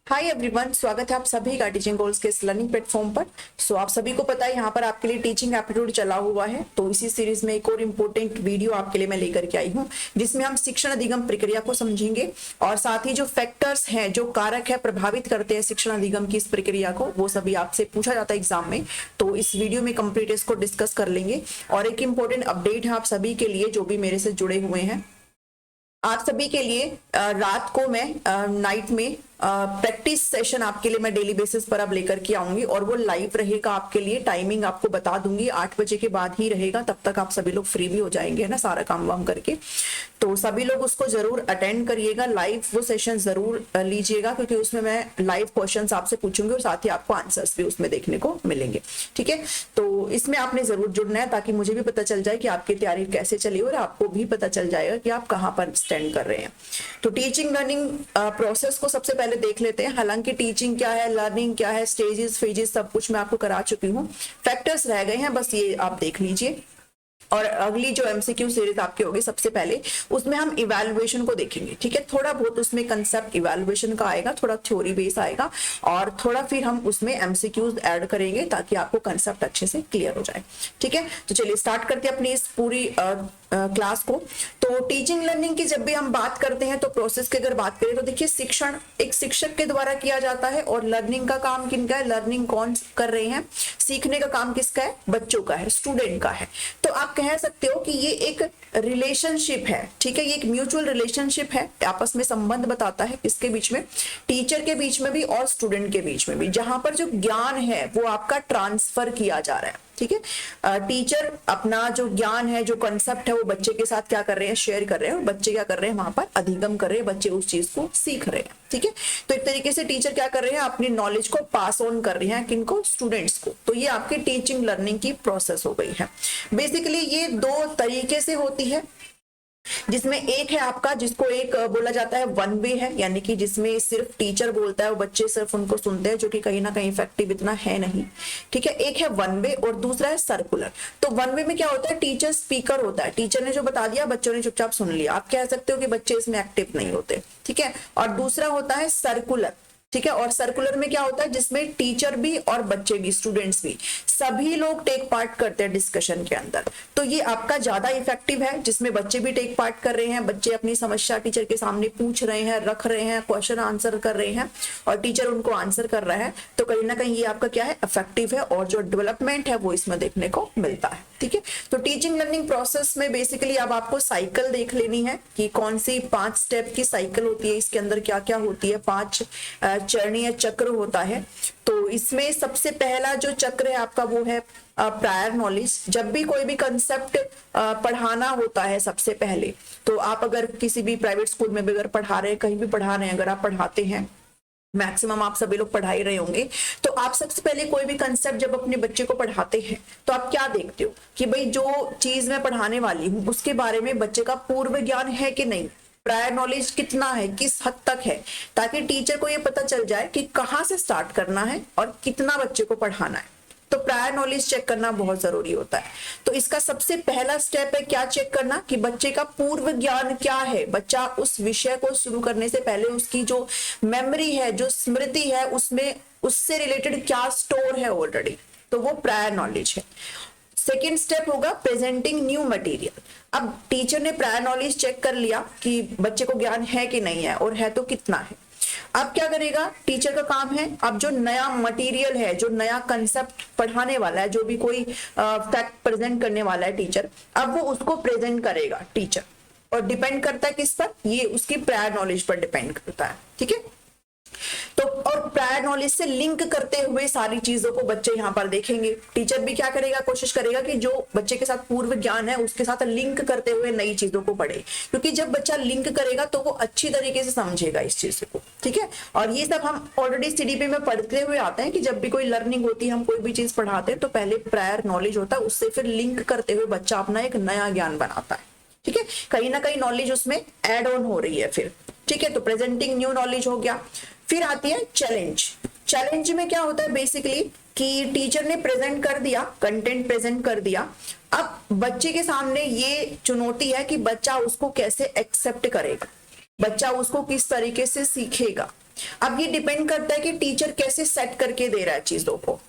Hi everyone, स्वागत है आप सभी का टीचिंग गोल्स के इस लर्निंग प्लेटफॉर्म पर। आप सभी को पता है यहाँ पर आपके लिए टीचिंग एप्टीट्यूड चला हुआ है। तो इसी सीरीज में एक और इम्पोर्टेंट वीडियो आपके लिए मैं लेकर के आई हूँ, जिसमें हम शिक्षण अधिगम प्रक्रिया को समझेंगे और साथ ही जो फैक्टर्स हैं, जो कारक है प्रभावित करते हैं शिक्षण अधिगम की इस प्रक्रिया को, वो सभी आपसे पूछा जाता है एग्जाम में। तो इस वीडियो में कंप्लीट इसको डिस्कस कर लेंगे। और एक इम्पोर्टेंट अपडेट है आप सभी के लिए जो भी मेरे से जुड़े हुए हैं। आप सभी के लिए रात को मैं नाइट में प्रैक्टिस सेशन आपके लिए मैं डेली बेसिस पर अब लेकर के आऊंगी और वो लाइव रहेगा आपके लिए। टाइमिंग आपको बता दूंगी, 8 बजे के बाद ही रहेगा। तब तक आप सभी लोग फ्री भी हो जाएंगे ना, सारा काम वाम करके। तो सभी लोग उसको जरूर अटेंड करिएगा, लाइव वो सेशन जरूर लीजिएगा, क्योंकि उसमें मैं लाइव क्वेश्चंस आपसे पूछूंगी और साथ ही आपको आंसर्स भी उसमें देखने को मिलेंगे। ठीक है, तो इसमें आपने जरूर जुड़ना है ताकि मुझे भी पता चल जाए कि आपकी तैयारी कैसे चली और आपको भी पता चल जाएगा कि आप कहाँ पर स्टैंड कर रहे हैं। तो टीचिंग लर्निंग प्रोसेस को सबसे पहले देख लेते हैं। हालांकि टीचिंग क्या है, लर्निंग क्या है, स्टेजेस फेजेस सब कुछ मैं आपको करा चुकी हूँ। फैक्टर्स रह गए हैं, बस ये आप देख लीजिए। और अगली जो एमसीक्यू सीरीज आपकी होगी सबसे पहले, उसमें हम इवैल्यूएशन को देखेंगे। ठीक है, थोड़ा बहुत उसमें कंसेप्ट इवैल्यूएशन का आएगा, थोड़ा थ्योरी बेस आएगा और थोड़ा फिर हम उसमें एमसीक्यूज ऐड करेंगे ताकि आपको कंसेप्ट अच्छे से क्लियर हो जाए। ठीक है, तो चलिए स्टार्ट करते हैं अपनी इस पूरी क्लास को। तो टीचिंग लर्निंग की जब भी हम बात करते हैं तो प्रोसेस की अगर बात करें तो देखिए, शिक्षण एक शिक्षक के द्वारा किया जाता है और लर्निंग का काम किनका है, लर्निंग कौन कर रहे हैं, सीखने का काम किसका है, बच्चों का है, स्टूडेंट का है। तो आप कह सकते हो कि ये एक रिलेशनशिप है। ठीक है, ये एक म्यूचुअल रिलेशनशिप है, आपस में संबंध बताता है किसके बीच में, टीचर के बीच में भी और स्टूडेंट के बीच में भी, जहां पर जो ज्ञान है वो आपका ट्रांसफर किया जा रहा है। ठीक है, टीचर अपना जो ज्ञान है, जो कंसेप्ट है, वो बच्चे के साथ क्या कर रहे हैं, शेयर कर रहे हैं और बच्चे क्या कर रहे हैं, वहां पर अधिगम कर रहे हैं, बच्चे उस चीज को सीख रहे हैं। ठीक है, तो एक तरीके से टीचर क्या कर रहे हैं, अपनी नॉलेज को पास ऑन कर रहे हैं, किनको, स्टूडेंट्स को। तो ये आपकी टीचिंग लर्निंग की प्रोसेस हो गई है। बेसिकली ये दो तरीके से होती है, जिसमें एक है आपका, जिसको एक बोला जाता है वन वे है, यानी कि जिसमें सिर्फ टीचर बोलता है और बच्चे सिर्फ उनको सुनते हैं, जो कि कहीं ना कहीं इफेक्टिव इतना है नहीं। ठीक है, एक है वन वे और दूसरा है सर्कुलर। तो वन वे में क्या होता है, टीचर स्पीकर होता है, टीचर ने जो बता दिया बच्चों ने चुपचाप सुन लिया। आप कह सकते हो कि बच्चे इसमें एक्टिव नहीं होते। ठीक है, और दूसरा होता है सर्कुलर। ठीक है, और सर्कुलर में क्या होता है, जिसमें टीचर भी और बच्चे भी, स्टूडेंट्स भी, सभी लोग टेक पार्ट करते हैं डिस्कशन के अंदर। तो ये आपका ज्यादा इफेक्टिव है, जिसमें बच्चे भी टेक पार्ट कर रहे हैं, बच्चे अपनी समस्या टीचर के सामने पूछ रहे हैं, रख रहे हैं, क्वेश्चन आंसर कर रहे हैं और टीचर उनको आंसर कर रहा है। तो कहीं ना कहीं ये आपका क्या है, इफेक्टिव है और जो डेवलपमेंट है वो इसमें देखने को मिलता है। ठीक है, तो टीचिंग लर्निंग प्रोसेस में बेसिकली अब आपको साइकिल देख लेनी है कि कौन सी 5 स्टेप की साइकिल होती है, इसके अंदर क्या क्या होती है, 5 चरणीय चक्र होता है। तो इसमें सबसे पहला जो चक्र है आपका वो है प्रायर नॉलेज। जब भी कोई भी कंसेप्ट पढ़ाना होता है सबसे पहले, तो आप अगर किसी भी प्राइवेट स्कूल में भी अगर पढ़ा रहे हैं, कहीं भी पढ़ा रहे हैं, अगर आप पढ़ाते हैं, मैक्सिमम आप सभी लोग पढ़ा ही रहे होंगे, तो आप सबसे पहले कोई भी कंसेप्ट जब अपने बच्चे को पढ़ाते हैं तो आप क्या देखते हो कि भाई जो चीज मैं पढ़ाने वाली हूँ उसके बारे में बच्चे का पूर्व ज्ञान है कि नहीं, प्रायर नॉलेज कितना है, किस हद तक है, ताकि टीचर को ये पता चल जाए कि कहाँ से स्टार्ट करना है और कितना बच्चे को पढ़ाना है। तो प्रायर नॉलेज चेक करना बहुत जरूरी होता है। तो इसका सबसे पहला स्टेप है क्या चेक करना, कि बच्चे का पूर्व ज्ञान क्या है, बच्चा उस विषय को शुरू करने से पहले उसकी जो मेमोरी है, जो स्मृति है, उसमें उससे रिलेटेड क्या स्टोर है ऑलरेडी, तो वो प्रायर नॉलेज है। सेकेंड स्टेप होगा प्रेजेंटिंग न्यू मटेरियल। अब टीचर ने प्रायर नॉलेज चेक कर लिया कि बच्चे को ज्ञान है कि नहीं है और है तो कितना है। अब क्या करेगा, टीचर का काम है, अब जो नया मटेरियल है, जो नया कंसेप्ट पढ़ाने वाला है, जो भी कोई फैक्ट प्रेजेंट करने वाला है टीचर, अब वो उसको प्रेजेंट करेगा टीचर। और डिपेंड करता है किस पर, ये उसकी प्रायर नॉलेज पर डिपेंड करता है। ठीक है, तो और प्रायर नॉलेज से लिंक करते हुए सारी चीजों को बच्चे यहाँ पर देखेंगे। टीचर भी क्या करेगा, कोशिश करेगा कि जो बच्चे के साथ पूर्व ज्ञान है उसके साथ लिंक करते हुए नई चीजों को पढ़े, क्योंकि जब बच्चा लिंक करेगा तो वो अच्छी तरीके से समझेगा इस चीज को। ठीक है, और ये सब हम ऑलरेडी सीडीपी में पढ़ते हुए आते हैं कि जब भी कोई लर्निंग होती है, हम कोई भी चीज पढ़ाते हैं तो पहले प्रायर नॉलेज होता है, उससे फिर लिंक करते हुए बच्चा अपना एक नया ज्ञान बनाता है। ठीक है, कहीं ना कहीं नॉलेज उसमें एड ऑन हो रही है फिर। ठीक है, तो प्रेजेंटिंग न्यू नॉलेज हो गया। फिर आती है चैलेंज। चैलेंज में क्या होता है बेसिकली कि टीचर ने प्रेजेंट कर दिया, कंटेंट प्रेजेंट कर दिया, अब बच्चे के सामने ये चुनौती है कि बच्चा उसको कैसे एक्सेप्ट करेगा, बच्चा उसको किस तरीके से सीखेगा। अब ये डिपेंड करता है कि टीचर कैसे सेट करके दे रहा है चीजों को।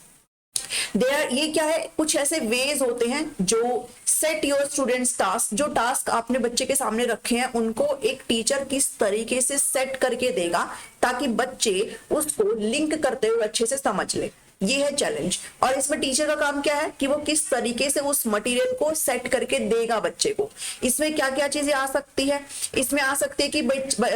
ये क्या है, कुछ ऐसे वेज होते हैं जो सेट योर स्टूडेंट्स टास्क, जो टास्क आपने बच्चे के सामने रखे हैं उनको एक टीचर किस तरीके से सेट करके देगा ताकि बच्चे उसको लिंक करते हुए अच्छे से समझ ले। ये है चैलेंज। और इसमें टीचर का काम क्या है कि वो किस तरीके से उस मटेरियल को सेट करके देगा बच्चे को। इसमें क्या क्या चीजें आ सकती है, इसमें आ सकती है कि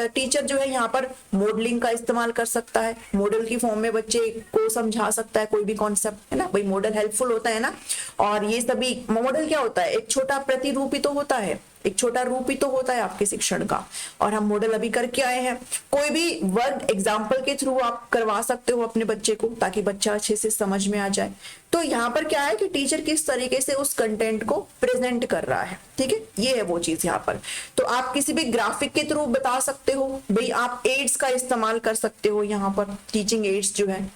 टीचर जो है यहाँ पर मॉडलिंग का इस्तेमाल कर सकता है, मॉडल की फॉर्म में बच्चे को समझा सकता है कोई भी कॉन्सेप्ट, है ना भाई, मॉडल हेल्पफुल होता है ना। और ये सभी मॉडल क्या होता है, एक छोटा प्रतिरूप ही तो होता है, एक छोटा रूप ही तो होता है आपके शिक्षण का। और हम मॉडल अभी करके आए हैं, कोई भी वर्ड एग्जाम्पल के थ्रू आप करवा सकते हो अपने बच्चे को ताकि बच्चा अच्छे से समझ में आ जाए। तो यहाँ पर क्या है कि टीचर किस तरीके से उस कंटेंट को प्रेजेंट कर रहा है, ठीक है, ये है वो चीज यहाँ पर। तो आप किसी भी ग्राफिक के थ्रू बता सकते हो भाई, आप एड्स का इस्तेमाल कर सकते हो, यहाँ पर टीचिंग एड्स जो है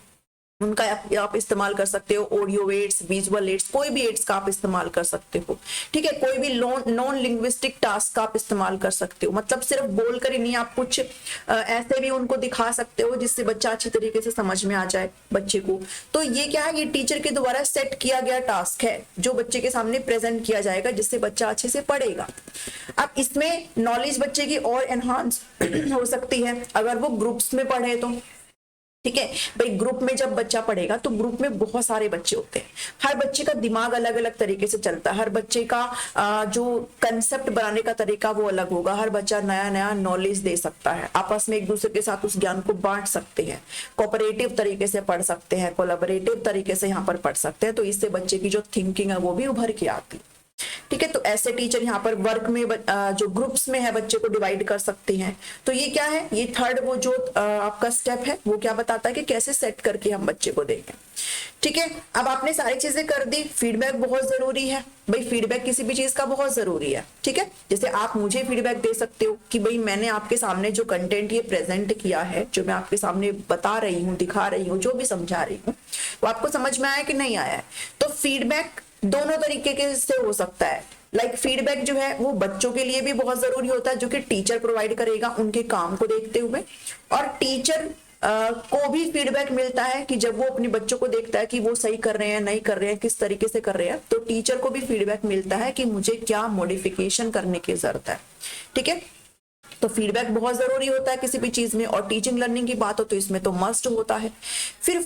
उनका आप इस्तेमाल कर सकते हो, ऑडियो एड्स, विजुअल एड्स, कोई भी एड्स का आप इस्तेमाल कर सकते हो, ठीक है। कोई भी नॉन लिंग्विस्टिक टास्क का आप इस्तेमाल कर सकते हो, मतलब सिर्फ बोलकर ही नहीं, आप कुछ ऐसे भी उनको दिखा सकते हो जिससे बच्चा अच्छी तरीके से समझ में आ जाए बच्चे को। तो ये क्या है, ये टीचर के द्वारा सेट किया गया टास्क है जो बच्चे के सामने प्रेजेंट किया जाएगा जिससे बच्चा अच्छे से पढ़ेगा। अब इसमें नॉलेज बच्चे की और एनहांस हो सकती है अगर वो ग्रुप्स में पढ़े तो, ठीक है भाई। ग्रुप में जब बच्चा पढ़ेगा तो ग्रुप में बहुत सारे बच्चे होते हैं, हर बच्चे का दिमाग अलग अलग तरीके से चलता है, हर बच्चे का जो कंसेप्ट बनाने का तरीका वो अलग होगा, हर बच्चा नया नया नॉलेज दे सकता है, आपस में एक दूसरे के साथ उस ज्ञान को बांट सकते हैं, कोऑपरेटिव तरीके से पढ़ सकते हैं, कोलैबोरेटिव तरीके से यहाँ पर पढ़ सकते हैं। तो इससे बच्चे की जो थिंकिंग है वो भी उभर के आती है, ठीक है। तो ऐसे टीचर यहाँ पर वर्क में जो ग्रुप्स में है बच्चे को डिवाइड कर सकते हैं। तो ये क्या है, ये थर्ड वो जो आपका स्टेप है वो क्या बताता है कि कैसे सेट करके हम बच्चे को देंगे, ठीक है। अब आपने सारी चीजें कर दी, फीडबैक बहुत जरूरी है भाई, फीडबैक किसी भी चीज का बहुत जरूरी है, ठीक है। जैसे आप मुझे फीडबैक दे सकते हो कि भाई मैंने आपके सामने जो कंटेंट ये प्रेजेंट किया है, जो मैं आपके सामने बता रही हूँ, दिखा रही हूँ, जो भी समझा रही हूँ, वो आपको समझ में आया कि नहीं आया है। तो फीडबैक दोनों तरीके के से हो सकता है। लाइक फीडबैक जो है वो बच्चों के लिए भी बहुत जरूरी होता है जो कि टीचर प्रोवाइड करेगा उनके काम को देखते हुए, और टीचर को भी फीडबैक मिलता है कि जब वो अपने बच्चों को देखता है कि वो सही कर रहे हैं, नहीं कर रहे हैं, किस तरीके से कर रहे हैं, तो टीचर को भी फीडबैक मिलता है कि मुझे क्या मॉडिफिकेशन करने की जरूरत है, ठीक है। तो फीडबैक बहुत जरूरी होता है किसी भी चीज में, और टीचिंग लर्निंग की बात हो तो इसमें तो मस्ट होता है। फिर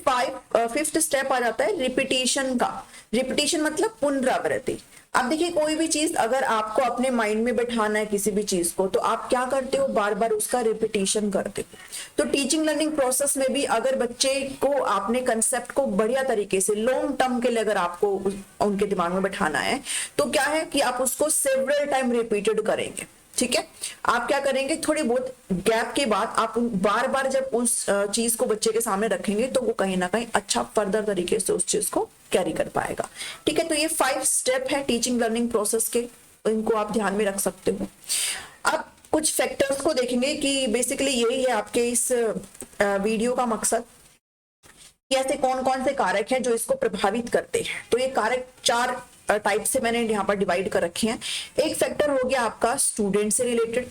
फिफ्थ स्टेप आ जाता है रिपीटिशन का। रिपीटिशन मतलब पुनरावृत्ति। अब देखिए, कोई भी चीज अगर आपको अपने माइंड में बैठाना है किसी भी चीज को, तो आप क्या करते हो, बार बार उसका रिपीटिशन करते हो। तो टीचिंग लर्निंग प्रोसेस में भी अगर बच्चे को आपने कंसेप्ट को बढ़िया तरीके से लॉन्ग टर्म के लिए अगर आपको उनके दिमाग में बैठाना है, तो क्या है कि आप उसको सेवरल टाइम रिपीटेड करेंगे, ठीक है। आप क्या करेंगे, थोड़ी बहुत गैप के बाद आप बार बार जब उस चीज को बच्चे के सामने रखेंगे तो वो कहीं ना कहीं अच्छा फर्दर तरीके से उस चीज को कैरी कर पाएगा, ठीक है। तो ये 5 स्टेप है टीचिंग लर्निंग प्रोसेस के, इनको आप ध्यान में रख सकते हो। अब कुछ फैक्टर्स को देखेंगे कि बेसिकली यही है आपके इस वीडियो का मकसद, कि ऐसे कौन कौन से कारक हैं जो इसको प्रभावित करते हैं। तो ये कारक 4 टाइप से मैंने यहाँ पर डिवाइड कर रखे हैं। एक फैक्टर हो गया आपका स्टूडेंट से रिलेटेड,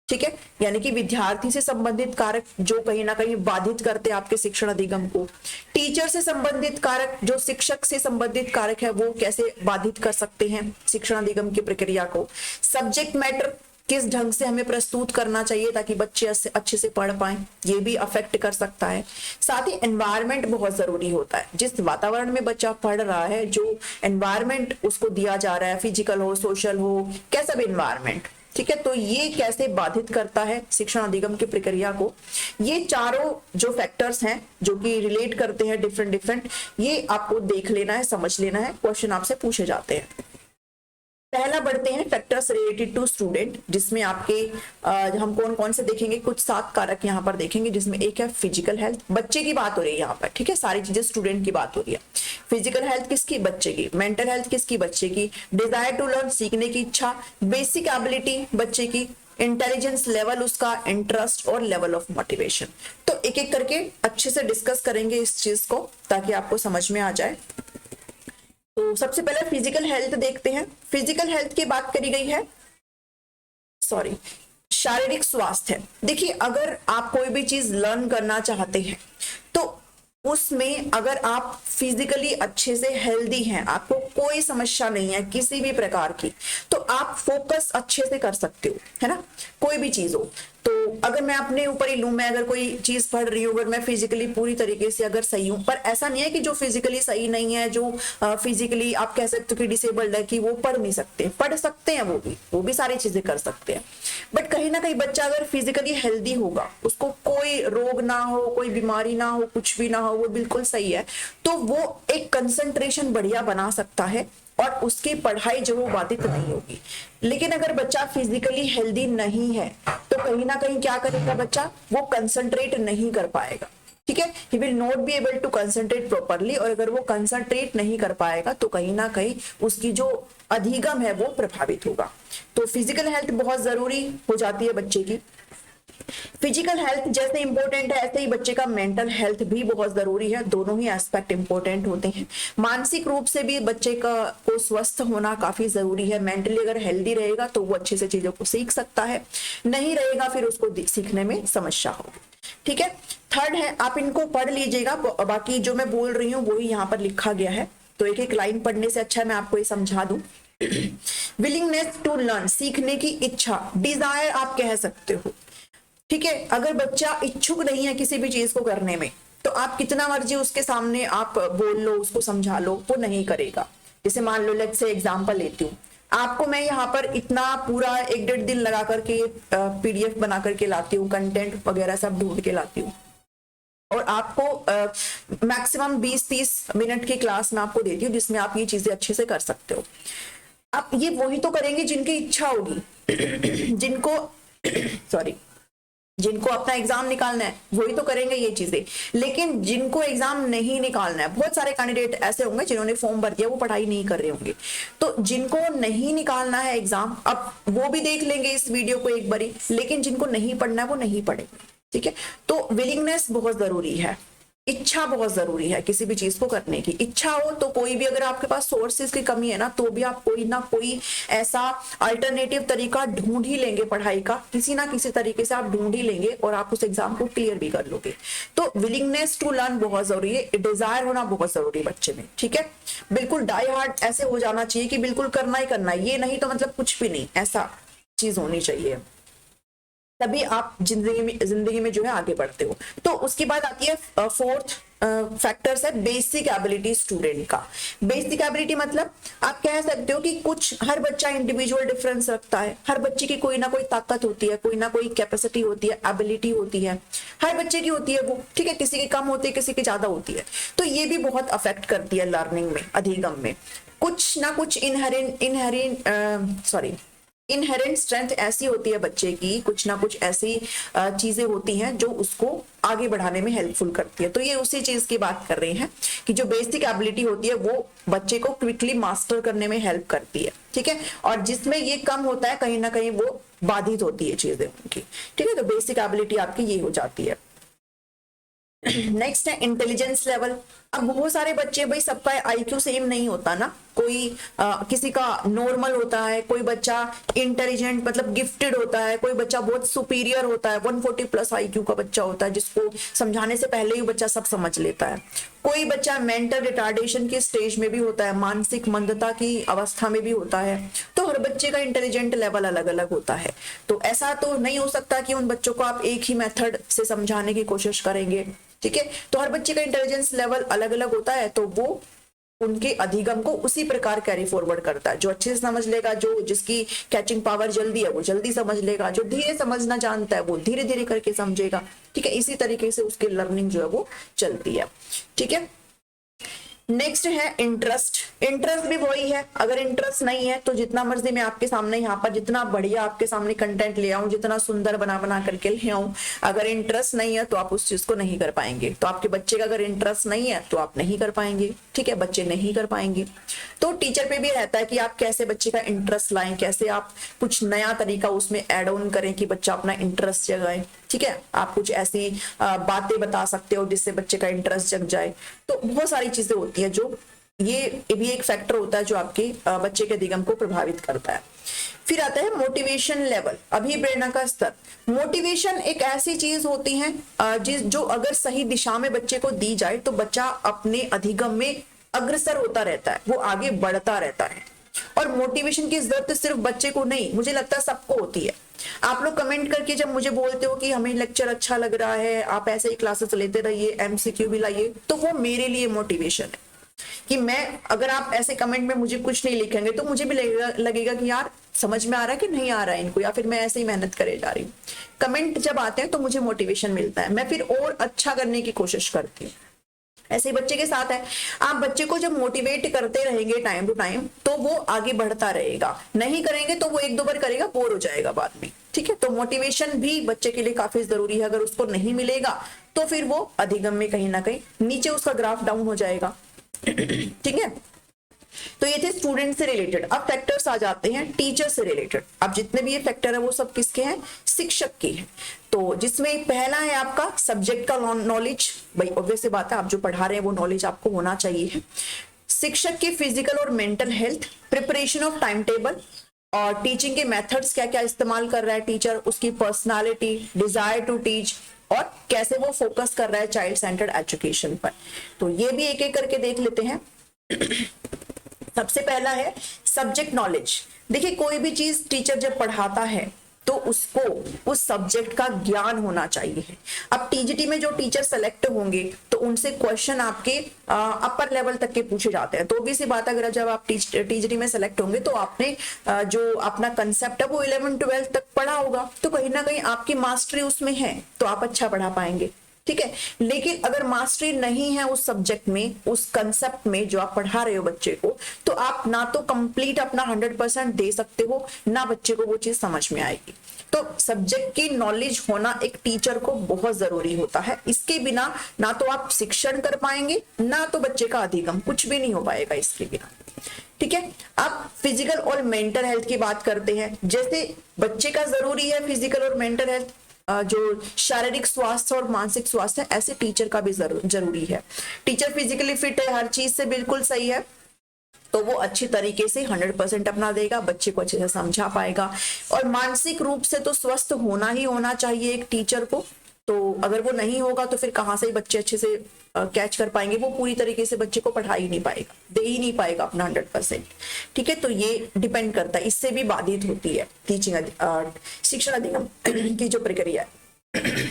ठीक है, यानी कि विद्यार्थी से संबंधित कारक जो कहीं ना कहीं बाधित करते हैं आपके शिक्षण अधिगम को। टीचर से संबंधित कारक, जो शिक्षक से संबंधित कारक है, वो कैसे बाधित कर सकते हैं शिक्षण अधिगम की प्रक्रिया को। सब्जेक्ट मैटर, किस ढंग से हमें प्रस्तुत करना चाहिए ताकि बच्चे अच्छे से पढ़ पाएं, ये भी अफेक्ट कर सकता है। साथ ही एनवायरनमेंट बहुत जरूरी होता है, जिस वातावरण में बच्चा पढ़ रहा है, जो एनवायरनमेंट उसको दिया जा रहा है, फिजिकल हो, सोशल हो, कैसा भी एनवायरनमेंट, ठीक है। तो ये कैसे बाधित करता है शिक्षण अधिगम की प्रक्रिया को। ये चारों जो फैक्टर्स हैं जो कि रिलेट करते हैं डिफरेंट, ये आपको देख लेना है, समझ लेना है, क्वेश्चन आपसे पूछे जाते हैं। पहला बढ़ते हैं फैक्टर्स रिलेटेड टू स्टूडेंट, जिसमें आपके हम कौन कौन से देखेंगे, कुछ 7 कारक यहाँ पर देखेंगे, जिसमें एक है फिजिकल हेल्थ। बच्चे की बात हो रही है यहाँ पर, ठीक है, सारी चीजें स्टूडेंट की बात हो रही है। फिजिकल हेल्थ किसकी, बच्चे की। मेंटल हेल्थ किसकी, बच्चे की। डिजायर टू लर्न, सीखने की इच्छा। बेसिक एबिलिटी बच्चे की। इंटेलिजेंस लेवल उसका, इंटरेस्ट और लेवल ऑफ मोटिवेशन। तो एक एक करके अच्छे से डिस्कस करेंगे इस चीज को ताकि आपको समझ में आ जाए। तो सबसे पहले फिजिकल हेल्थ देखते हैं। फिजिकल हेल्थ की बात करी गई है, शारीरिक स्वास्थ्य, देखिए अगर आप कोई भी चीज लर्न करना चाहते हैं तो उसमें अगर आप फिजिकली अच्छे से हेल्दी हैं, आपको कोई समस्या नहीं है किसी भी प्रकार की, तो आप फोकस अच्छे से कर सकते हो, है ना, कोई भी चीज हो। तो अगर मैं अपने ऊपर ही लूं, मैं अगर कोई चीज पढ़ रही हूँ, अगर मैं फिजिकली पूरी तरीके से अगर सही हूं, पर ऐसा नहीं है कि जो फिजिकली सही नहीं है, जो फिजिकली आप कह सकते हो कि डिसेबल्ड है, कि वो पढ़ नहीं सकते, पढ़ सकते हैं, वो भी सारी चीजें कर सकते हैं। बट कहीं ना कहीं बच्चा अगर फिजिकली हेल्दी होगा, उसको कोई रोग ना हो, कोई बीमारी ना हो, कुछ भी ना हो, वो बिल्कुल सही है, तो वो एक कंसंट्रेशन बढ़िया बना सकता है और उसकी पढ़ाई जो वो बाधित नहीं होगी। लेकिन अगर बच्चा फिजिकली हेल्दी नहीं है तो कहीं ना कहीं क्या करेगा बच्चा, वो कंसंट्रेट नहीं कर पाएगा, ठीक है, he will not be able to concentrate properly. और अगर वो कंसंट्रेट नहीं कर पाएगा तो कहीं ना कहीं उसकी जो अधिगम है वो प्रभावित होगा। तो फिजिकल हेल्थ बहुत जरूरी हो जाती है बच्चे की। फिजिकल हेल्थ जैसे इंपॉर्टेंट है, ऐसे ही बच्चे का मेंटल हेल्थ भी बहुत जरूरी है, दोनों ही एस्पेक्ट इंपॉर्टेंट होते हैं। मानसिक रूप से भी बच्चे को स्वस्थ होना काफी जरूरी है। मेंटली अगर हेल्दी रहेगा तो वो अच्छे से चीजों को सीख सकता है, नहीं रहेगा फिर उसको सीखने में समस्या होगी, ठीक है। थर्ड है, आप इनको पढ़ लीजिएगा, बाकी जो मैं बोल रही हूँ वही यहाँ पर लिखा गया है, तो एक एक लाइन पढ़ने से अच्छा मैं आपको ये समझा दूं। विलिंगनेस टू लर्न, सीखने की इच्छा, डिजायर आप कह सकते हो, ठीक है। अगर बच्चा इच्छुक नहीं है किसी भी चीज को करने में, तो आप कितना मर्जी उसके सामने आप बोल लो, उसको समझा लो, वो नहीं करेगा। जैसे मान लो, लेट्स से एग्जांपल लेती हूँ, आपको मैं यहाँ पर इतना पूरा 1-1.5 दिन लगा करके PDF बना करके लाती हूँ, कंटेंट वगैरह सब ढूंढ के लाती हूँ, और आपको मैक्सिमम 20-30 मिनट की क्लास में आपको देती हूँ जिसमें आप ये चीजें अच्छे से कर सकते हो। आप ये वही तो करेंगे जिनकी इच्छा होगी, जिनको सॉरी जिनको अपना एग्जाम निकालना है वही तो करेंगे ये चीजें। लेकिन जिनको एग्जाम नहीं निकालना है, बहुत सारे कैंडिडेट ऐसे होंगे जिन्होंने फॉर्म भर दिया, वो पढ़ाई नहीं कर रहे होंगे, तो जिनको नहीं निकालना है एग्जाम, अब वो भी देख लेंगे इस वीडियो को एक बारी, लेकिन जिनको नहीं पढ़ना है वो नहीं पढ़ेंगे, ठीक है। तो विलिंगनेस बहुत जरूरी है, इच्छा बहुत जरूरी है, किसी भी चीज को करने की इच्छा हो तो कोई भी, अगर आपके पास सोर्सेज की कमी है ना, तो भी आप कोई ना कोई ऐसा अल्टरनेटिव तरीका ढूंढ ही लेंगे पढ़ाई का, किसी ना किसी तरीके से आप ढूंढ ही लेंगे और आप उस एग्जाम को क्लियर भी कर लोगे। तो विलिंगनेस टू लर्न बहुत जरूरी है, डिजायर होना बहुत जरूरी है बच्चे में, ठीक है। बिल्कुल डाई हार्ड ऐसे हो जाना चाहिए कि बिल्कुल करना ही करना है, ये नहीं तो मतलब कुछ भी नहीं, ऐसा चीज होनी चाहिए, तभी आप जिंदगी में जो है आगे बढ़ते हो। तो उसके बाद आती है फोर्थ फैक्टर्स है बेसिक एबिलिटी स्टूडेंट का। बेसिक एबिलिटी मतलब आप कह सकते हो कि कुछ, हर बच्चा इंडिविजुअल डिफरेंस रखता है, हर बच्चे की कोई ना कोई ताकत होती है, कोई ना कोई कैपेसिटी होती है, एबिलिटी होती है, हर बच्चे की होती है वो, ठीक है। किसी की कम होती है, किसी की ज्यादा होती है, तो ये भी बहुत अफेक्ट करती है लर्निंग में, अधिगम में। कुछ ना कुछ इनहेरेंट स्ट्रेंथ ऐसी होती है बच्चे की, कुछ ना कुछ ऐसी चीजें होती हैं जो उसको आगे बढ़ाने में हेल्पफुल करती है। तो ये उसी चीज की बात कर रहे हैं कि जो बेसिक एबिलिटी होती है वो बच्चे को क्विकली मास्टर करने में हेल्प करती है, ठीक है। और जिसमें ये कम होता है कहीं ना कहीं वो बाधित होती है चीजें उनकी, ठीक है। तो बेसिक एबिलिटी आपकी ये हो जाती है। नेक्स्ट है इंटेलिजेंस लेवल। अब बहुत सारे बच्चे, भाई सबका IQ सेम नहीं होता ना, कोई किसी का नॉर्मल होता है, कोई बच्चा इंटेलिजेंट मतलब गिफ्टेड होता है, कोई बच्चा बहुत सुपीरियर होता है, 140+ IQ का बच्चा होता है जिसको समझाने से पहले ही बच्चा सब समझ लेता है। कोई बच्चा मेंटल रिटार्डेशन की स्टेज में भी होता है, मानसिक मंदता की अवस्था में भी होता है। तो हर बच्चे का इंटेलिजेंट लेवल अलग अलग होता है। तो ऐसा तो नहीं हो सकता कि उन बच्चों को आप एक ही मेथड से समझाने की कोशिश करेंगे, ठीक है। तो हर बच्चे का इंटेलिजेंस लेवल अलग अलग होता है, तो वो उनके अधिगम को उसी प्रकार कैरी फॉरवर्ड करता है। जो अच्छे से समझ लेगा, जो जिसकी कैचिंग पावर जल्दी है वो जल्दी समझ लेगा, जो धीरे समझना जानता है वो धीरे धीरे करके समझेगा, ठीक है। इसी तरीके से उसकी लर्निंग जो है वो चलती है, ठीक है। नेक्स्ट है इंटरेस्ट। इंटरेस्ट भी वही है, अगर इंटरेस्ट नहीं है तो जितना मर्जी मैं आपके सामने यहाँ पर जितना बढ़िया आपके सामने कंटेंट ले आऊं, जितना सुंदर बना करके ले आऊं, अगर इंटरेस्ट नहीं है तो आप उस चीज को नहीं कर पाएंगे। तो आपके बच्चे का अगर इंटरेस्ट नहीं है तो आप नहीं कर पाएंगे, ठीक है, बच्चे नहीं कर पाएंगे। तो टीचर पे भी रहता है कि आप कैसे बच्चे का इंटरेस्ट लाएं, कैसे आप कुछ नया तरीका उसमें एड ऑन करें कि बच्चा अपना इंटरेस्ट जगाए, ठीक है। आप कुछ ऐसी बातें बता सकते हो जिससे बच्चे का इंटरेस्ट जग जाए। तो बहुत सारी चीजें होती है जो ये भी एक फैक्टर होता है जो आपके बच्चे के अधिगम को प्रभावित करता है। फिर आता है मोटिवेशन लेवल, अभिप्रेरणा का स्तर। मोटिवेशन एक ऐसी चीज होती है जो अगर सही दिशा में बच्चे को दी जाए तो बच्चा अपने अधिगम में अग्रसर होता रहता है, वो आगे बढ़ता रहता है। और मोटिवेशन की जरूरत सिर्फ बच्चे को नहीं, मुझे लगता है सबको होती है। आप लोग कमेंट करके जब मुझे बोलते हो कि हमें लेक्चर अच्छा लग रहा है, आप ऐसे ही क्लासेस लेते रहिए, एमसीक्यू भी लाइए, तो वो मेरे लिए मोटिवेशन है कि मैं, अगर आप ऐसे कमेंट में मुझे कुछ नहीं लिखेंगे तो मुझे भी लगेगा कि यार समझ में आ रहा है कि नहीं आ रहा है इनको, या फिर मैं ऐसे ही मेहनत करे जा रही हूँ। कमेंट जब आते हैं तो मुझे मोटिवेशन मिलता है, मैं फिर और अच्छा करने की कोशिश करती हूँ। ऐसे बच्चे के साथ है, आप बच्चे को जब मोटिवेट करते रहेंगे टाइम टू टाइम तो वो आगे बढ़ता रहेगा, नहीं करेंगे तो वो एक दो बार करेगा, बोर हो जाएगा बाद में। ठीक है, तो मोटिवेशन भी बच्चे के लिए काफी जरूरी है। अगर उसको नहीं मिलेगा तो फिर वो अधिगम में कहीं ना कहीं नीचे उसका ग्राफ डाउन हो जाएगा। ठीक है, तो ये थे स्टूडेंट से रिलेटेड। अब फैक्टर्स आ जाते हैं टीचर से रिलेटेड। अब जितने भी ये फैक्टर है वो सब किसके हैं? शिक्षक के हैं। तो जिसमें पहला है आपका सब्जेक्ट का नॉलेज। भाई ऑब्वियस सी बात है, आप जो पढ़ा रहे हैं वो नॉलेज आपको होना चाहिए। शिक्षक की फिजिकल और mental health, preparation of time table, और टीचिंग के मेथड्स क्या क्या इस्तेमाल कर रहा है टीचर, उसकी पर्सनालिटी, डिजायर टू टीच, और कैसे वो फोकस कर रहा है चाइल्ड सेंटर्ड एजुकेशन पर। तो ये भी एक एक करके देख लेते हैं। सबसे पहला है सब्जेक्ट नॉलेज। देखिए, कोई भी चीज टीचर जब पढ़ाता है तो उसको उस सब्जेक्ट का ज्ञान होना चाहिए। अब टीजीटी में जो टीचर सेलेक्ट होंगे तो उनसे क्वेश्चन आपके अपर लेवल तक के पूछे जाते हैं। तो भी सी बात, अगर जब आप टीजीटी में सेलेक्ट होंगे तो आपने जो अपना कंसेप्ट है वो 11-12 तक पढ़ा होगा, तो कहीं ना कहीं आपकी मास्टरी उसमें है तो आप अच्छा पढ़ा पाएंगे। ठीक है, लेकिन अगर मास्टरी नहीं है उस सब्जेक्ट में, उस कंसेप्ट में जो आप पढ़ा रहे हो बच्चे को, तो आप ना तो कंप्लीट अपना 100% दे सकते हो, ना बच्चे को वो चीज समझ में आएगी। तो सब्जेक्ट की नॉलेज होना एक टीचर को बहुत जरूरी होता है। इसके बिना ना तो आप शिक्षण कर पाएंगे, ना तो बच्चे का अधिगम, कुछ भी नहीं हो पाएगा इसके बिना। ठीक है, अब फिजिकल और मेंटल हेल्थ की बात करते हैं। जैसे बच्चे का जरूरी है फिजिकल और मेंटल हेल्थ, जो शारीरिक स्वास्थ्य और मानसिक स्वास्थ्य है, ऐसे टीचर का भी जरूरी है। टीचर फिजिकली फिट है, हर चीज से बिल्कुल सही है, तो वो अच्छी तरीके से 100% अपना देगा, बच्चे को अच्छे से समझा पाएगा। और मानसिक रूप से तो स्वस्थ होना ही होना चाहिए एक टीचर को। तो अगर वो नहीं होगा तो फिर कहाँ से बच्चे अच्छे से कैच कर पाएंगे, वो पूरी तरीके से बच्चे को पढ़ा ही नहीं पाएगा, दे ही नहीं पाएगा अपना 100%। ठीक है, तो ये डिपेंड करता है, इससे भी बाधित होती है टीचिंग शिक्षण अधिगम की जो प्रक्रिया है।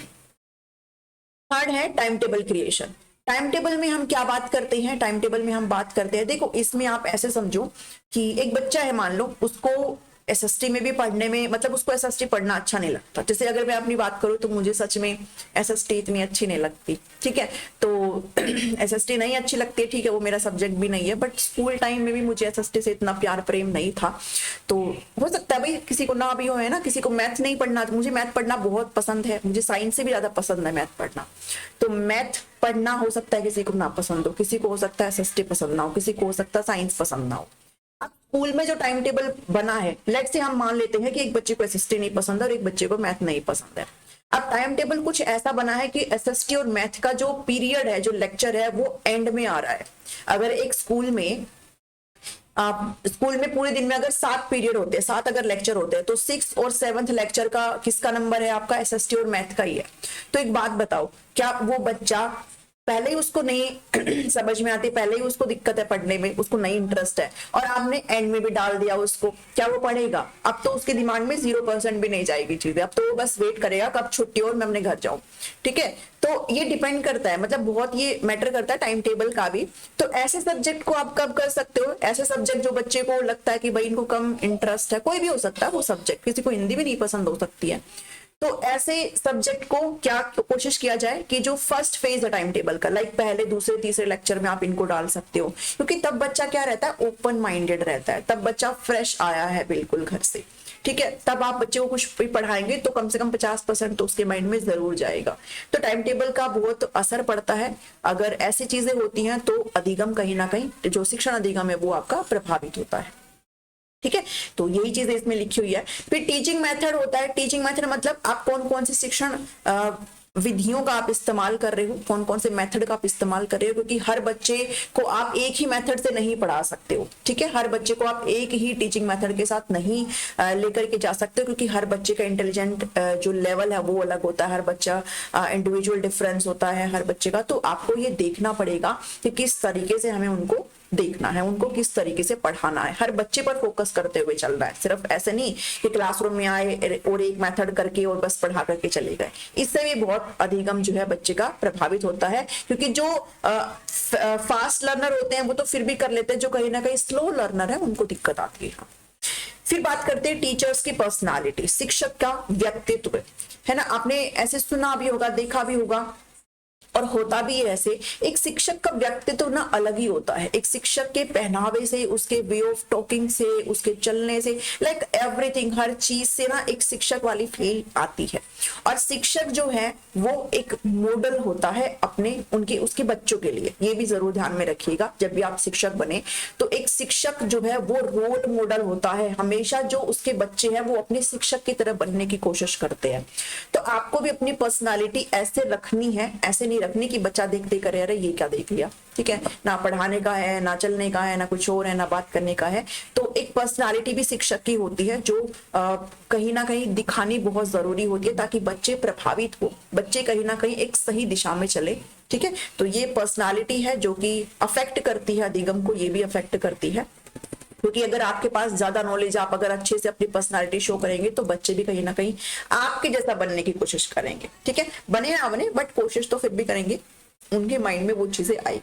थर्ड है time table creation. Time table में हम क्या बात करते हैं? टाइम टेबल में हम बात करते हैं, देखो इसमें आप ऐसे समझो कि एक बच्चा है, मान लो उसको एसएसटी में भी पढ़ने में, मतलब उसको एसएसटी पढ़ना अच्छा नहीं लगता। जैसे अगर मैं अपनी बात करूं तो मुझे सच में एसएसटी इतनी अच्छी नहीं लगती। ठीक है, तो एसएसटी नहीं अच्छी लगती है, ठीक है, वो मेरा सब्जेक्ट भी नहीं है, बट स्कूल टाइम में भी मुझे एसएसटी से इतना प्यार प्रेम नहीं था। तो हो सकता है भाई किसी को ना भी हो, है ना, किसी को मैथ नहीं पढ़ना। मुझे मैथ पढ़ना बहुत पसंद है, मुझे साइंस से भी ज्यादा पसंद है मैथ पढ़ना। तो मैथ पढ़ना हो सकता है किसी को ना पसंद हो, किसी को हो सकता है एसएसटी पसंद ना हो, किसी को हो सकता है साइंस पसंद ना हो। अब स्कूल में जो टाइम टेबल बना है, लेट से हम मान लेते हैं कि एक बच्चे को एसएसटी नहीं पसंद है और एक बच्चे को मैथ नहीं पसंद है। अब टाइम टेबल कुछ ऐसा बना है कि एसएसटी और मैथ का जो पीरियड है, जो लेक्चर है, वो एंड में आ रहा है। अगर एक स्कूल में पूरे दिन में अगर 7 पीरियड होते हैं, 7 अगर लेक्चर होते हैं, तो 6th और 7th लेक्चर का किसका नंबर है? आपका एसएसटी और मैथ का ही है। तो एक बात बताओ, क्या वो बच्चा पहले ही उसको नहीं समझ में आती, पहले ही उसको दिक्कत है पढ़ने में, उसको नहीं इंटरेस्ट है, और आपने एंड में भी डाल दिया उसको, क्या वो पढ़ेगा? अब तो उसके दिमाग में 0% भी नहीं जाएगी चीजें, अब तो वो बस वेट करेगा कब छुट्टी हो और मैं अपने घर जाऊं। ठीक है, तो ये डिपेंड करता है, मतलब बहुत ये मैटर करता है टाइम टेबल का भी। तो ऐसे सब्जेक्ट को आप कब कर सकते हो? ऐसे सब्जेक्ट जो बच्चे को लगता है कि भाई इनको कम इंटरेस्ट है, कोई भी हो सकता है वो सब्जेक्ट, किसी को हिंदी भी नहीं पसंद हो सकती है, तो ऐसे सब्जेक्ट को क्या कोशिश किया जाए कि जो फर्स्ट फेज है टाइम टेबल का, लाइक पहले दूसरे तीसरे लेक्चर में आप इनको डाल सकते हो, क्योंकि तब बच्चा क्या रहता है? ओपन माइंडेड रहता है, तब बच्चा फ्रेश आया है बिल्कुल घर से। ठीक है, तब आप बच्चे को कुछ भी पढ़ाएंगे तो कम से कम 50% तो उसके माइंड में जरूर जाएगा। तो टाइम टेबल का बहुत असर पड़ता है। अगर ऐसी चीजें होती हैं तो अधिगम कहीं ना कहीं, जो शिक्षण अधिगम है, वो आपका प्रभावित होता है। ठीक है, तो यही चीजें इसमें लिखी हुई है। फिर टीचिंग मेथड होता है। टीचिंग मेथड मतलब आप कौन कौन से शिक्षण विधियों का आप इस्तेमाल कर रहे हो, कौन कौन से मेथड का आप इस्तेमाल कर रहे हो, क्योंकि हर बच्चे को आप एक ही मेथड से नहीं पढ़ा सकते हो। ठीक है, हर बच्चे को आप एक ही टीचिंग मेथड के साथ नहीं लेकर के जा सकते हो, क्योंकि हर बच्चे का इंटेलिजेंट जो लेवल है वो अलग होता है, हर बच्चा इंडिविजुअल डिफरेंस होता है हर बच्चे का। तो आपको ये देखना पड़ेगा कि किस तरीके से हमें उनको देखना है, उनको किस तरीके से पढ़ाना है, हर बच्चे पर फोकस करते हुए चल रहा है। सिर्फ ऐसे नहीं कि क्लासरूम में आए और एक मेथड करके और बस पढ़ा करके चले गए, इससे भी बहुत अधिगम जो है बच्चे का प्रभावित होता है। क्योंकि जो फास्ट लर्नर होते हैं वो तो फिर भी कर लेते हैं, जो कहीं ना कहीं स्लो लर्नर है उनको दिक्कत आती है। फिर बात करते हैं टीचर्स की पर्सनालिटी, शिक्षक का व्यक्तित्व, है ना। आपने ऐसे सुना भी होगा, देखा भी होगा और होता भी है ऐसे। एक शिक्षक का व्यक्तित्व ना अलग ही होता है। एक शिक्षक के पहनावे से, उसके वे ऑफ टॉकिंग से, उसके चलने से, लाइक एवरीथिंग, हर चीज से ना एक शिक्षक वाली फील आती है। और शिक्षक जो है वो एक मॉडल होता है अपने उनके उसके बच्चों के लिए। ये भी जरूर ध्यान में रखिएगा, जब भी आप शिक्षक बने तो एक शिक्षक जो है वो रोल मॉडल होता है। हमेशा जो उसके बच्चे हैं वो अपने शिक्षक की तरह बनने की कोशिश करते हैं। तो आपको भी अपनी पर्सनालिटी ऐसे रखनी है, ऐसे नहीं रखनी कि बच्चा देखते करे अरे ये क्या देख लिया। ठीक है, ना पढ़ाने का है, ना चलने का है, ना कुछ और है, ना बात करने का है। तो एक पर्सनालिटी भी शिक्षक की होती है जो कहीं ना कहीं दिखानी बहुत जरूरी होती है, ताकि बच्चे प्रभावित हो, बच्चे कहीं ना कहीं एक सही दिशा में चले। ठीक है, तो ये पर्सनालिटी है जो कि अफेक्ट करती है अधिगम को, ये भी अफेक्ट करती है। क्योंकि अगर आपके पास ज्यादा नॉलेज, आप अगर अच्छे से अपनी पर्सनालिटी शो करेंगे तो बच्चे भी कहीं ना कहीं आपके जैसा बनने की कोशिश करेंगे। ठीक है, बने ना बने बट कोशिश तो फिर भी करेंगे, उनके माइंड में वो चीजें आई।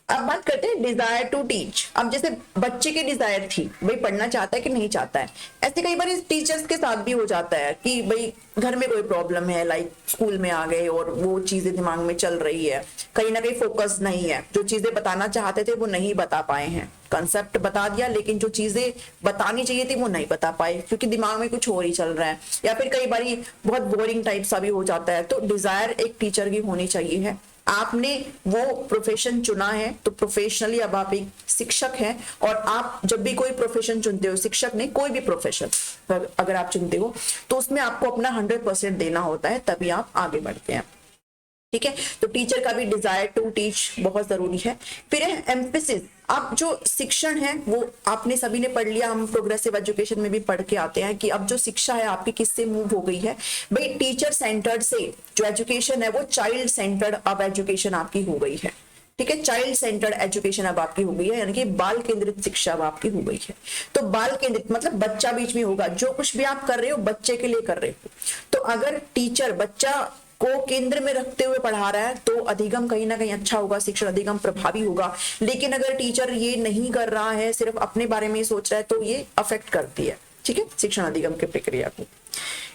अब बात करते हैं डिजायर टू टीच। अब जैसे बच्चे की डिजायर थी, भाई पढ़ना चाहता है कि नहीं चाहता है, ऐसे कई बार टीचर्स के साथ भी हो जाता है कि भाई घर में कोई प्रॉब्लम है, लाइक स्कूल में आ गए और वो चीजें दिमाग में चल रही है, कहीं ना कहीं फोकस नहीं है, जो चीजें बताना चाहते थे वो नहीं बता पाए हैं, कंसेप्ट बता दिया लेकिन जो चीजें बतानी चाहिए थी वो नहीं बता पाए क्योंकि दिमाग में कुछ और ही चल रहा है, या फिर कई बार बहुत बोरिंग टाइप सा भी हो जाता है। तो डिजायर एक टीचर की होनी चाहिए है। आपने वो प्रोफेशन चुना है तो प्रोफेशनली अब आप एक शिक्षक हैं, और आप जब भी कोई प्रोफेशन चुनते हो, शिक्षक नहीं कोई भी प्रोफेशन अगर आप चुनते हो तो उसमें आपको अपना 100% देना होता है, तभी आप आगे बढ़ते हैं। ठीक है, तो टीचर का भी डिजायर टू टीच बहुत जरूरी है। फिर है एम्फेसिस। अब जो शिक्षण है वो आपने सभी ने पढ़ लिया, हम प्रोग्रेसिव एजुकेशन में भी पढ़ के आते हैं कि अब जो शिक्षा है आपकी किससे मूव हो गई है, भाई टीचर सेंटर्ड से जो एजुकेशन है वो चाइल्ड सेंटर्ड अब एजुकेशन आपकी हो गई है। ठीक है, चाइल्ड सेंटर्ड एजुकेशन अब आपकी हो गई है, यानी कि बाल केंद्रित शिक्षा अब आपकी हो गई है। तो बाल केंद्रित मतलब बच्चा बीच में होगा, जो कुछ भी आप कर रहे हो बच्चे के लिए कर रहे हो। तो अगर टीचर बच्चा को केंद्र में रखते हुए पढ़ा रहा है तो अधिगम कहीं ना कहीं अच्छा होगा, शिक्षण अधिगम प्रभावी होगा। लेकिन अगर टीचर ये नहीं कर रहा है, सिर्फ अपने बारे में ही सोच रहा है, तो ये अफेक्ट करती है, ठीक है, शिक्षण अधिगम की प्रक्रिया को।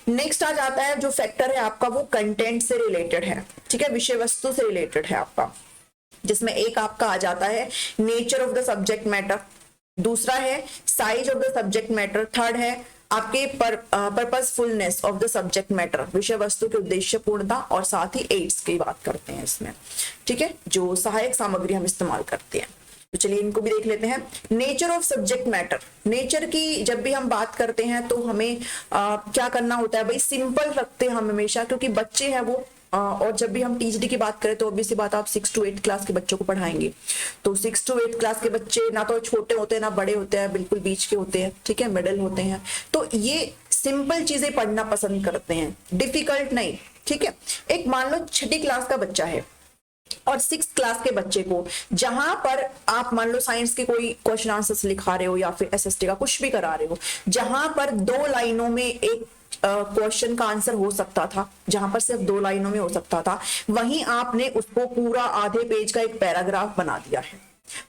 नेक्स्ट आ जाता है जो फैक्टर है आपका, वो कंटेंट से रिलेटेड है। ठीक है, विषय वस्तु से रिलेटेड है आपका, जिसमें एक आपका आ जाता है nature of the subject matter, दूसरा है size of the subject matter, third है आपके purposefulness of the subject matter, विषय वस्तु की उद्देश्य पूर्णता, और साथ ही एड्स की बात करते हैं इसमें। ठीक है, जो सहायक सामग्री हम इस्तेमाल करते हैं। तो चलिए इनको भी देख लेते हैं। Nature of subject matter, nature की जब भी हम बात करते हैं तो हमें क्या करना होता है, भाई सिंपल रखते हैं हम हमेशा, क्योंकि बच्चे हैं वो और जब भी हम टीचडी की बात करें तो ऑब्वियसली बात, आप 6 to 8 क्लास के बच्चों को पढ़ाएंगे, तो 6 to 8 क्लास के बच्चे ना तो छोटे होते हैं ना बड़े होते हैं, बिल्कुल बीच के होते हैं। ठीक है, मिडिल होते हैं, तो ये सिंपल चीजें पढ़ना पसंद करते हैं, डिफिकल्ट नहीं। ठीक है, एक मान लो 6ठी क्लास का बच्चा है और 6th क्लास के बच्चे को जहां पर आप मान लो साइंस के कोई क्वेश्चन आंसर्स लिखा रहे हो या फिर एसएसटी का कुछ भी करा रहे हो, जहां पर 2 लाइनों में एक क्वेश्चन का आंसर हो सकता था, जहां पर सिर्फ 2 लाइनों में हो सकता था, वहीं आपने उसको पूरा आधे पेज का एक पैराग्राफ बना दिया है।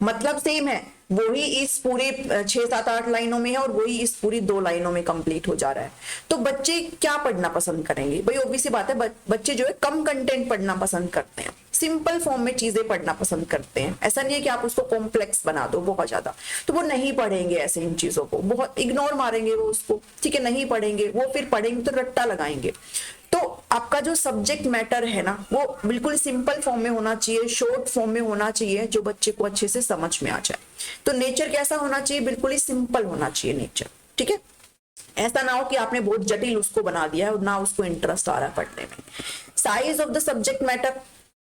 मतलब सेम है, वही इस पूरे 6, 7, 8 लाइनों में है और वही इस पूरी 2 लाइनों में कंप्लीट हो जा रहा है। तो बच्चे क्या पढ़ना पसंद करेंगे, भाई ऑब्वियस बात है, बच्चे जो है कम कंटेंट पढ़ना पसंद करते हैं, सिंपल फॉर्म में चीजें पढ़ना पसंद करते हैं। ऐसा नहीं है कि आप उसको कॉम्प्लेक्स बना दो बहुत ज्यादा, तो वो नहीं पढ़ेंगे ऐसे इन चीजों को, बहुत इग्नोर मारेंगे वो उसको। ठीक है, नहीं पढ़ेंगे वो, फिर पढ़ेंगे तो रट्टा लगाएंगे। तो आपका जो सब्जेक्ट मैटर है ना वो बिल्कुल सिंपल फॉर्म में होना चाहिए, शॉर्ट फॉर्म में होना चाहिए, जो बच्चे को अच्छे से समझ में आ जाए। तो नेचर कैसा होना चाहिए, बिल्कुल ही सिंपल होना चाहिए नेचर। ठीक है, ऐसा ना हो कि आपने बहुत जटिल उसको बना दिया है और ना उसको इंटरेस्ट आ रहा है पढ़ने में। Size of the subject matter,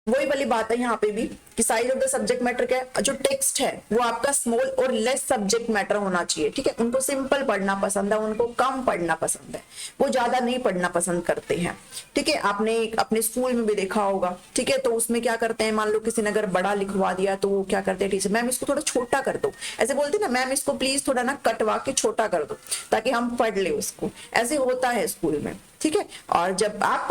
वही वाली बात है यहाँ पे भी कि size of the subject matter क्या है, जो टेक्स्ट है वो आपका स्मॉल और लेस सब्जेक्ट मैटर होना चाहिए, ठीक है। उनको सिंपल पढ़ना पसंद है, उनको कम पढ़ना पसंद है, वो ज्यादा नहीं पढ़ना पसंद करते हैं, ठीक है। आपने अपने स्कूल में भी देखा होगा, ठीक है। तो उसमें क्या करते हैं, मान लो किसी ने अगर बड़ा लिखवा दिया तो वो क्या करते हैं, टीचर मैम इसको थोड़ा छोटा कर दो, ऐसे बोलते ना, मैम इसको प्लीज थोड़ा ना कटवा के छोटा कर दो ताकि हम पढ़ ले उसको, ऐसे होता है स्कूल में, ठीक है। और जब आप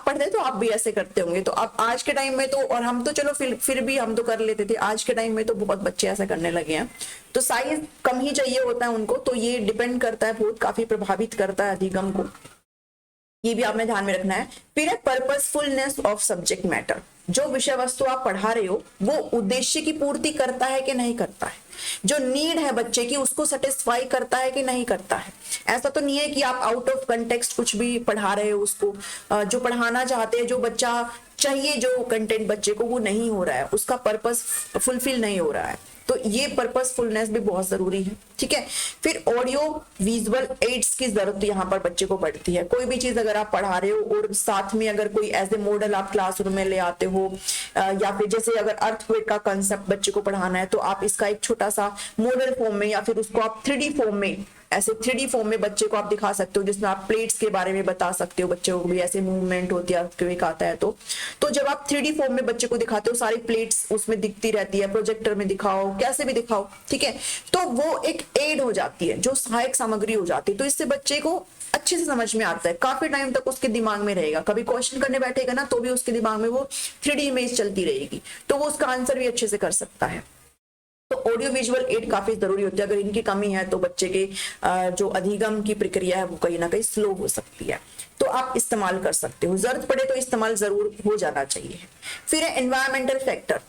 पढ़ते तो आप भी ऐसे करते होंगे। तो अब आज के टाइम में तो, और हम तो चलो फिर भी हम तो कर लेते थे, आज के टाइम में तो बहुत बच्चे ऐसा करने लगे हैं, तो साइज कम ही चाहिए होता है उनको। तो ये डिपेंड करता है, बहुत काफी प्रभावित करता है अधिगम को, ये भी आपने ध्यान में रखना है। फिर है पर्पसफुलनेस ऑफ सब्जेक्ट मैटर, जो विषय वस्तु आप पढ़ा रहे हो वो उद्देश्य की पूर्ति करता है कि नहीं करता है, जो नीड है बच्चे की उसको सेटिस्फाई करता है कि नहीं करता है। ऐसा तो नहीं है कि आप आउट ऑफ कंटेक्स्ट कुछ भी पढ़ा रहे हो उसको, जो पढ़ाना चाहते हैं, जो बच्चा चाहिए, जो कंटेंट बच्चे को वो नहीं हो रहा है, उसका पर्पस फुलफिल नहीं हो रहा है, तो ये पर्पसफुलनेस भी बहुत जरूरी है, ठीक है। फिर ऑडियो विजुअल एड्स की जरूरत यहाँ पर बच्चे को पड़ती है। कोई भी चीज अगर आप पढ़ा रहे हो और साथ में अगर कोई एज ए मॉडल आप क्लासरूम में ले आते हो, या फिर जैसे अगर अर्थक्वेक का कंसेप्ट बच्चे को पढ़ाना है तो आप इसका एक छोटा सा मॉडल फॉर्म में या फिर उसको आप 3D फॉर्म में, ऐसे 3D फॉर्म में बच्चे को आप दिखा सकते हो, जिसमें आप प्लेट्स के बारे में बता सकते हो, बच्चे को भी ऐसे मूवमेंट होती है, अर्थक्वेक आता है तो जब आप 3D फॉर्म में बच्चे को दिखाते हो, सारी प्लेट्स उसमें दिखती रहती है, प्रोजेक्टर में दिखाओ, कैसे भी दिखाओ, ठीक है, तो वो एक एड हो जाती है, जो सहायक सामग्री हो जाती है। तो इससे बच्चे को अच्छे से समझ में आता है, काफी टाइम तक उसके दिमाग में रहेगा, कभी क्वेश्चन करने बैठेगा ना तो भी उसके दिमाग में वो 3D इमेज चलती रहेगी, तो वो उसका आंसर भी अच्छे से कर सकता है। तो ऑडियो विजुअल एड काफी जरूरी होती है, अगर इनकी कमी है तो बच्चे के जो अधिगम की प्रक्रिया है वो कहीं ना कहीं स्लो हो सकती है, तो आप इस्तेमाल कर सकते हो, जरूरत पड़े तो इस्तेमाल जरूर हो जाना चाहिए। फिर है एनवायरमेंटल फैक्टर।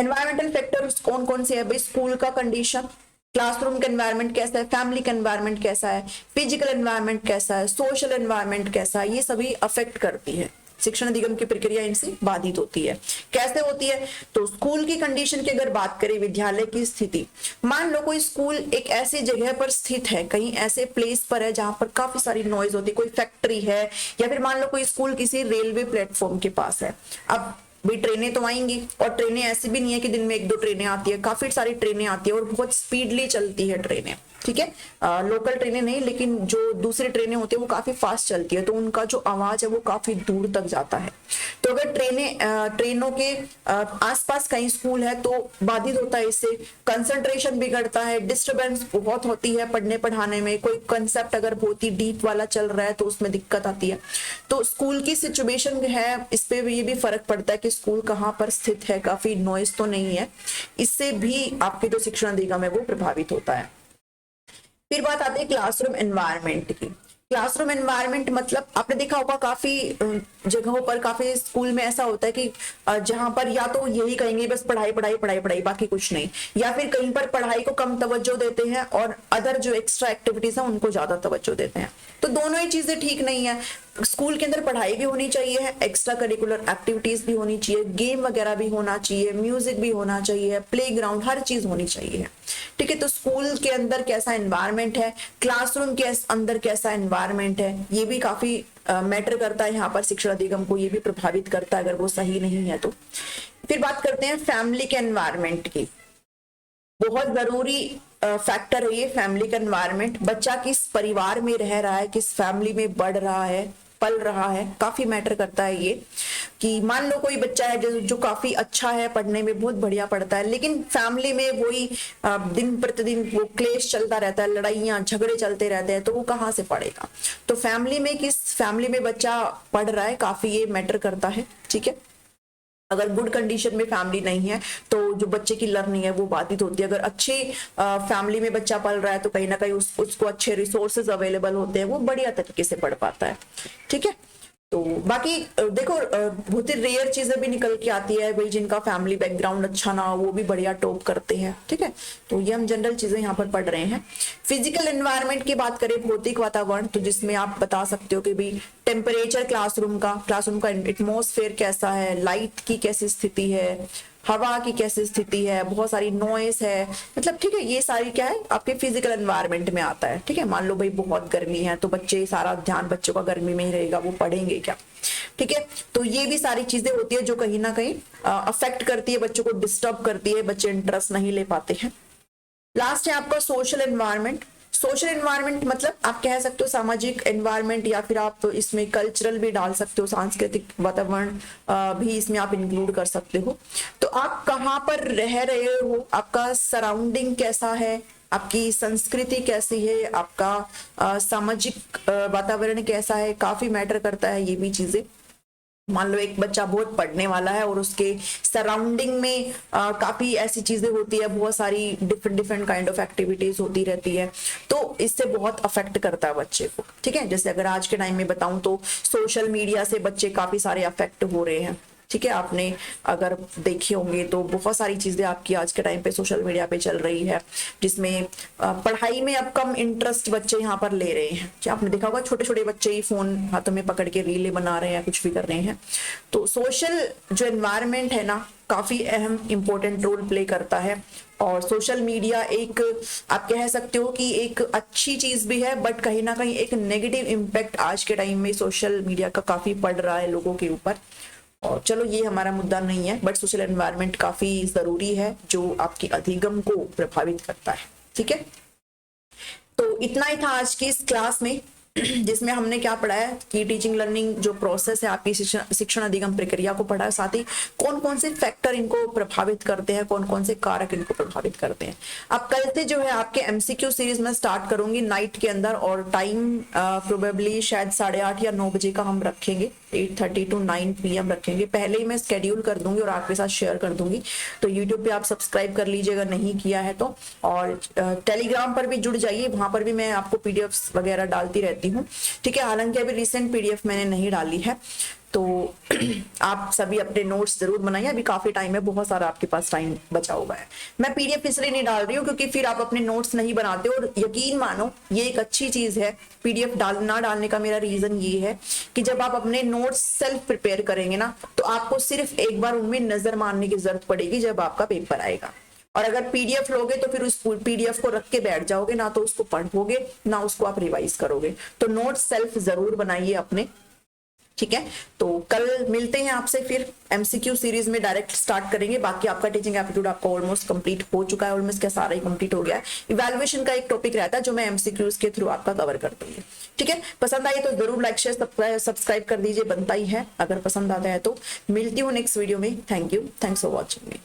एनवायरमेंटल फैक्टर्स कौन कौन से है भाई, स्कूल का कंडीशन, क्लासरूम का एनवायरनमेंट कैसा है, फैमिली का एनवायरनमेंट कैसा है, फिजिकल एनवायरनमेंट कैसा है, सोशल एनवायरनमेंट कैसा है, ये सभी अफेक्ट करती है, शिक्षण अधिगम की प्रक्रिया इनसे बाधित होती है। कैसे होती है, तो स्कूल की कंडीशन की अगर बात करें, विद्यालय की स्थिति, मान लो कोई स्कूल एक ऐसी जगह पर स्थित है, कहीं ऐसे प्लेस पर है जहां पर काफी सारी नॉइज होती है, कोई फैक्ट्री है, या फिर मान लो कोई स्कूल किसी रेलवे प्लेटफॉर्म के पास है। अब भाई ट्रेनें तो आएंगी, और ट्रेनें ऐसी भी नहीं है कि दिन में 1-2 ट्रेनें आती है, काफी सारी ट्रेनें आती है और बहुत स्पीडली चलती है ट्रेनें, ठीक है। लोकल ट्रेनें नहीं, लेकिन जो दूसरी ट्रेनें होती है वो काफी फास्ट चलती है, तो उनका जो आवाज है वो काफी दूर तक जाता है। तो अगर ट्रेनों के आसपास कहीं स्कूल है तो बाधित होता है, इससे कंसंट्रेशन बिगड़ता है, डिस्टरबेंस बहुत होती है पढ़ने पढ़ाने में, कोई कंसेप्ट अगर बहुत ही डीप वाला चल रहा है तो उसमें दिक्कत आती है। तो स्कूल की सिचुएशन है, इस पे ये भी फर्क पड़ता है कि स्कूल कहाँ पर स्थित है, काफी नॉइज तो नहीं है, इससे भी आपकी जो शिक्षण अधिगम है वो प्रभावित होता है। फिर बात आती है क्लासरूम एनवायरनमेंट की। क्लासरूम एनवायरनमेंट मतलब आपने देखा होगा काफी जगहों पर, काफी स्कूल में ऐसा होता है कि जहां पर या तो यही कहेंगे बस पढ़ाई पढ़ाई पढ़ाई पढ़ाई, बाकी कुछ नहीं, या फिर कहीं पर पढ़ाई को कम तवज्जो देते हैं और अदर जो एक्स्ट्रा एक्टिविटीज है उनको ज्यादा तवज्जो देते हैं। तो दोनों ही चीजें ठीक नहीं है। स्कूल के अंदर पढ़ाई भी होनी चाहिए, एक्स्ट्रा करिकुलर एक्टिविटीज भी होनी चाहिए, गेम वगैरह भी होना चाहिए, म्यूजिक भी होना चाहिए, प्लेग्राउंड, हर चीज होनी चाहिए, ठीक है। तो स्कूल के अंदर कैसा एनवायरनमेंट है, क्लासरूम के अंदर कैसा एनवायरनमेंट है, ये भी काफी मैटर करता है यहाँ पर शिक्षण अधिगम को, ये भी प्रभावित करता है अगर वो सही नहीं है तो। फिर बात करते हैं फैमिली के एनवायरनमेंट की। बहुत जरूरी फैक्टर है ये फैमिली का एनवायरनमेंट, बच्चा किस परिवार में रह रहा है, किस फैमिली में बढ़ रहा है, पल रहा है, काफी मैटर करता है ये। कि मान लो कोई बच्चा है जो काफी अच्छा है पढ़ने में, बहुत बढ़िया पढ़ता है, लेकिन फैमिली में वही दिन प्रतिदिन वो क्लेश चलता रहता है, लड़ाइयां झगड़े चलते रहते हैं, तो वो कहाँ से पढ़ेगा। तो फैमिली में, किस फैमिली में बच्चा पढ़ रहा है, काफी ये मैटर करता है, ठीक है। अगर गुड कंडीशन में फैमिली नहीं है तो जो बच्चे की लर्निंग है वो बाधित होती है। अगर अच्छी फैमिली में बच्चा पल रहा है तो कहीं ना कहीं उसको अच्छे रिसोर्सेज अवेलेबल होते हैं, वो बढ़िया तरीके से पढ़ पाता है, ठीक है। तो बाकी देखो बहुत ही रेयर चीजें भी निकल के आती है भाई, जिनका फैमिली बैकग्राउंड अच्छा ना हो वो भी बढ़िया टॉप करते हैं, ठीक है। तो ये हम जनरल चीजें यहाँ पर पढ़ रहे हैं। फिजिकल एनवायरनमेंट की बात करें, भौतिक वातावरण, तो जिसमें आप बता सकते हो कि भाई टेम्परेचर क्लासरूम का एटमॉस्फेयर कैसा है, लाइट की कैसी स्थिति है, हवा की कैसी स्थिति है, बहुत सारी नॉइस है, मतलब ठीक है, ये सारी क्या है आपके फिजिकल एनवायरनमेंट में आता है। ठीक है, मान लो भाई बहुत गर्मी है तो बच्चे, सारा ध्यान बच्चों का गर्मी में ही रहेगा, वो पढ़ेंगे क्या। ठीक है, तो ये भी सारी चीजें होती है जो कहीं ना कहीं अफेक्ट करती है, बच्चों को डिस्टर्ब करती है, बच्चे इंटरेस्ट नहीं ले पाते हैं। लास्ट है आपका सोशल एनवायरनमेंट। सोशल एनवायरनमेंट मतलब आप कह सकते हो सामाजिक एनवायरनमेंट, या फिर आप इसमें कल्चरल भी डाल सकते हो, सांस्कृतिक वातावरण भी इसमें आप इंक्लूड कर सकते हो। तो आप कहाँ पर रह रहे हो, आपका सराउंडिंग कैसा है, आपकी संस्कृति कैसी है, आपका सामाजिक वातावरण कैसा है, काफी मैटर करता है ये भी चीजें। मान लो एक बच्चा बहुत पढ़ने वाला है और उसके सराउंडिंग में काफी ऐसी चीजें होती है, बहुत सारी different different kind of activities होती रहती है, तो इससे बहुत अफेक्ट करता है बच्चे को। ठीक है, जैसे अगर आज के टाइम में बताऊं तो सोशल मीडिया से बच्चे काफी सारे अफेक्ट हो रहे हैं। ठीक है, आपने अगर देखे होंगे तो बहुत सारी चीजें आपकी आज के टाइम पे सोशल मीडिया पे चल रही है, जिसमें पढ़ाई में अब कम इंटरेस्ट बच्चे यहाँ पर ले रहे हैं। क्या आपने देखा होगा, छोटे छोटे बच्चे ही फोन हाथों में पकड़ के रीलें बना रहे हैं, कुछ भी कर रहे हैं। तो सोशल जो एनवायरनमेंट है ना, काफी अहम इंपॉर्टेंट रोल प्ले करता है। और सोशल मीडिया एक, आप कह सकते हो कि एक अच्छी चीज भी है, बट कहीं ना कहीं एक नेगेटिव इम्पैक्ट आज के टाइम में सोशल मीडिया का काफी पड़ रहा है लोगों के ऊपर। और चलो ये हमारा मुद्दा नहीं है, बट सोशल एनवायरनमेंट काफी जरूरी है जो आपकी अधिगम को प्रभावित करता है। ठीक है, तो इतना ही था आज की इस क्लास में, जिसमें हमने क्या पढ़ा है कि टीचिंग लर्निंग जो प्रोसेस है आपकी शिक्षण अधिगम प्रक्रिया को पढ़ा है, साथ ही कौन कौन से फैक्टर इनको प्रभावित करते हैं, कौन कौन से कारक इनको प्रभावित करते हैं। अब कल से जो है आपके एमसीक्यू सीरीज में स्टार्ट करूंगी नाइट के अंदर, और टाइम प्रोबेबली शायद 8:30 या 9 बजे का हम रखेंगे, 8:30 to 9 PM रखेंगे। पहले ही मैं स्केड्यूल कर दूंगी और आपके साथ शेयर कर दूंगी, तो यूट्यूब पे आप सब्सक्राइब कर लीजिएगा नहीं किया है तो, और टेलीग्राम पर भी जुड़ जाइए, वहां पर भी मैं आपको पीडीएफ वगैरह डालती रहती हूँ। ठीक है, हालांकि अभी रिसेंट पीडीएफ मैंने नहीं डाली है, तो आप सभी अपने नोट्स जरूर बनाइए, अभी काफी टाइम है, बहुत सारा आपके पास टाइम बचा हुआ है। मैं पीडीएफ इसलिए नहीं डाल रही हूँ क्योंकि फिर आप अपने नोट्स नहीं बनाते, और यकीन मानो ये एक अच्छी चीज है। पीडीएफ ना डालने का मेरा रीजन ये है कि जब आप अपने नोट्स सेल्फ प्रिपेयर करेंगे ना, तो आपको सिर्फ एक बार उनमें नजर मारने की जरूरत पड़ेगी जब आपका पेपर आएगा। और अगर पीडीएफ लोगे तो फिर उस पीडीएफ को रख के बैठ जाओगे, ना तो उसको पढ़ोगे ना उसको आप रिवाइज करोगे। तो नोट्स सेल्फ जरूर बनाइए अपने। ठीक है, तो कल मिलते हैं आपसे, फिर एमसीक्यू सीरीज में डायरेक्ट स्टार्ट करेंगे। बाकी आपका टीचिंग एप्टीट्यूड आपका ऑलमोस्ट कंप्लीट हो चुका है, ऑलमोस्ट क्या सारा ही कंप्लीट हो गया है। इवैल्यूएशन का एक टॉपिक रहता है जो मैं एमसीक्यूज के थ्रू आपका कवर करती हूँ। ठीक है, पसंद आई तो जरूर लाइक शेयर सब्सक्राइब कर दीजिए, बनता ही है। अगर पसंद आता है तो मिलती हूँ नेक्स्ट वीडियो में। Thank you, thanks for watching me.